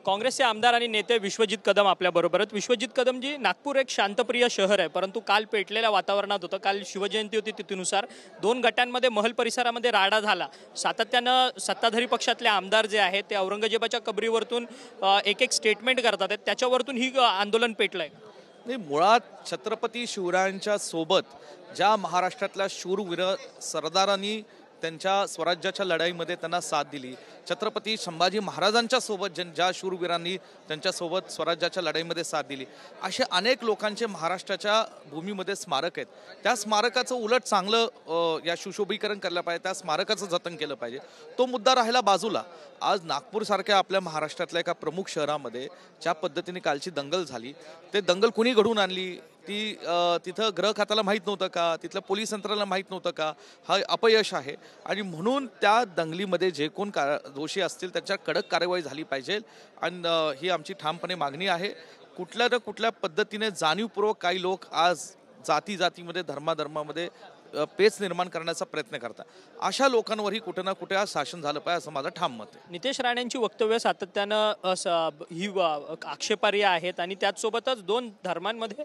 काँग्रेसचे आमदार आणि नेते विश्वजित कदम आपल्याबरोबर आहेत। विश्वजित कदमजी, नागपूर एक शांतप्रिय शहर आहे, परंतु काल पेटलेल्या वातावरणात होतं। काल शिवजयंती होती, तिथुनुसार दोन गटांमध्ये महल परिसरामध्ये राडा झाला। सातत्यानं सत्ताधारी पक्षातले आमदार जे आहेत ते औरंगजेबाच्या कबरीवरतून एक स्टेटमेंट करतात आहेत, त्याच्यावरतून ही आंदोलन पेटलंय। नाही, मुळात छत्रपती शिवरायांच्या सोबत ज्या महाराष्ट्रातल्या शूरवीर सरदारांनी त्यांच्या स्वराज्याच्या लढाईमध्ये त्यांना साथ दिली, छत्रपती संभाजी महाराजांच्या सोबत ज्या शूरवीरांनी त्यांच्यासोबत स्वराज्याच्या लढाईमध्ये साथ दिली, असे अनेक लोकांचे महाराष्ट्राच्या भूमीमध्ये स्मारक आहेत। त्या स्मारकाचं उलट चांगलं या सुशोभीकरण केलं पाहिजे, त्या स्मारकाचं जतन केलं पाहिजे। तो मुद्दा राहिला बाजूला। आज नागपूरसारख्या आपल्या महाराष्ट्रातल्या एका प्रमुख शहरामध्ये ज्या पद्धतीने कालची दंगल झाली, ते दंगल कुणी घडवून आणली? ती तिथं गृह खात्याला माहीत नव्हतं का? तिथल्या पोलीस यंत्रणाला माहीत नव्हतं का? हा अपयश आहे आणि म्हणून त्या दंगलीमध्ये जे कोण दोषी असतील त्याच्या कडक कारवाई झाली पाहिजे आणि ही आमची ठामपणे मागणी आहे। कुठल्या ना कुठल्या पद्धतीने जाणीवपूर्वक काही लोक आज जातीमध्ये धर्मामध्ये पेच निर्माण करण्याचा प्रयत्न करतात। अशा लोकांवरही कुठे ना कुठे आज शासन झालं पाहिजे असं माझं ठाम मत आहे। नितेश राणेंची वक्तव्य सातत्यानं ही आक्षेपार्ह आहेत आणि त्याचसोबतच दोन धर्मांमध्ये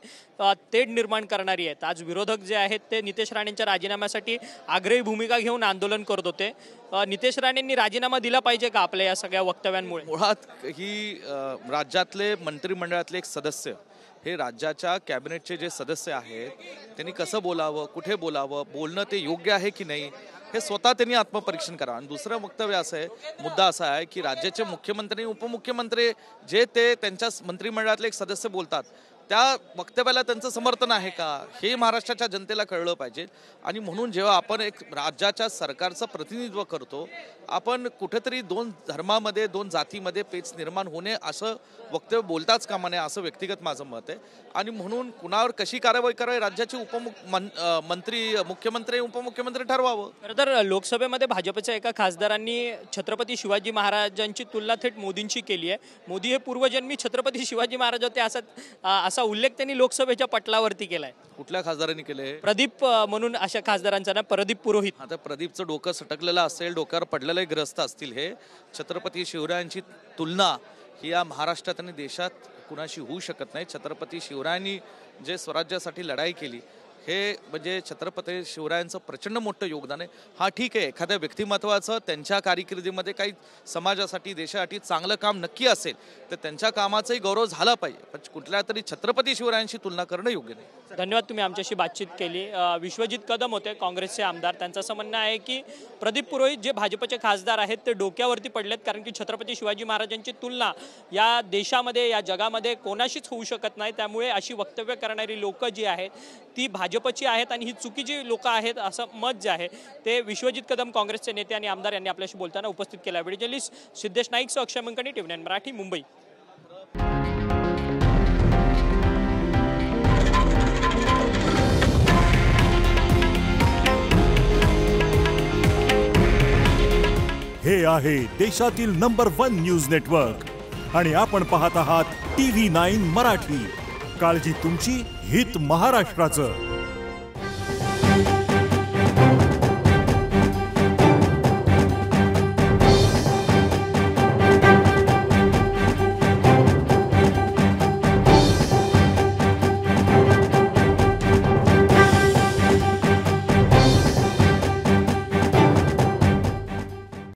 तेढ निर्माण करणारी आहेत। आज विरोधक जे आहेत ते नितेश राणेंच्या राजीनाम्यासाठी आग्रही भूमिका घेऊन आंदोलन करत होते। नितेश राणेंनी राजीनामा दिला पाहिजे का आपल्या या सगळ्या वक्तव्यांमुळे? मुळात ही राज्यातले मंत्रिमंडळातले एक सदस्य, हे राज्याच्या कॅबिनेटचे जे सदस्य आहेत, त्यांनी कसं बोलावं, कुठे बोलावं, बोलणं ते योग्य आहे की नाही, हे स्वतः त्यांनी आत्मपरीक्षण करावं। आणि दुसरं वक्तव्य असं आहे, मुद्दा असा आहे की राज्याचे मुख्यमंत्री उपमुख्यमंत्री जे ते त्यांच्या मंत्रिमंडळातले एक सदस्य बोलतात, त्या वक्तव्याला त्यांचं समर्थन आहे का, हे महाराष्ट्राच्या जनतेला कळलं पाहिजे। आणि म्हणून जेव्हा आपण एक राज्याच्या सरकारचं प्रतिनिधित्व करतो, आपण कुठेतरी दोन धर्मामध्ये दोन जातीमध्ये पेच निर्माण होणे असं वक्तव्य बोलताच कामा नये असं व्यक्तिगत माझं मत आहे। आणि म्हणून कुणावर कशी कारवाई करावी राज्याचे मुख्यमंत्री उपमुख्यमंत्री ठरवावं। खरं तर लोकसभेमध्ये भाजपच्या एका खासदारांनी छत्रपती शिवाजी महाराजांची तुलना थेट मोदींची केली आहे। मोदी हे पूर्वजन्मी छत्रपती शिवाजी महाराज होते असा उल्लेख त्यांनी लोकसभेच्या पटलावरती केलाय। कुठल्या खासदारांनी केले? प्रदीप म्हणून अशा खासदारांचा ना, प्रदीप पुरोहित। आता प्रदीपचं डोकं सटकलेलं असेल, डोक्यावर पडलेले ग्रस्त असतील। हे छत्रपती शिवरायांची तुलना ही या महाराष्ट्रात आणि देशात कुणाशी होऊ शकत नाही। छत्रपती शिवरायांनी जे स्वराज्यासाठी लढाई केली, हे म्हणजे छत्रपती शिवरायांचं प्रचंड मोठं योगदान आहे। हा ठीक आहे, एखाद्या व्यक्तिमत्वाचं त्यांच्या कारकिर्दीमध्ये काही समाजासाठी देशासाठी चांगलं काम नक्की असेल तर त्यांच्या कामाचाही गौरव झाला पाहिजे, पण कुठल्या तरी छत्रपती शिवरायांशी तुलना करणं योग्य नाही। धन्यवाद, तुम्ही आमच्याशी बातचीत केली। विश्वजित कदम होते काँग्रेसचे आमदार। त्यांचं असं म्हणणं आहे की प्रदीप पुरोहित जे भाजपचे खासदार आहेत ते डोक्यावरती पडलेत, कारण की छत्रपती शिवाजी महाराजांची तुलना या देशामध्ये या जगामध्ये कोणाशीच होऊ शकत नाही। त्यामुळे अशी वक्तव्य करणारी लोक जी आहेत ती भाजपची आहेत आणि ही चुकीची लोक आहेत असं मत जे आहे ते विश्वजित कदम काँग्रेसचे नेते आणि आमदार यांनी आपल्याशी बोलताना उपस्थित केलं। व्हिडिओ जर्नलिस्ट सिद्धेश नाईक, अक्षय मंकणी, TV9 मराठी, मुंबई। हे आहे देशातील नंबर 1 न्यूज नेटवर्क आणि आपण पाहत आहात TV9 मराठी। काळजी तुमची, हित महाराष्ट्राचं।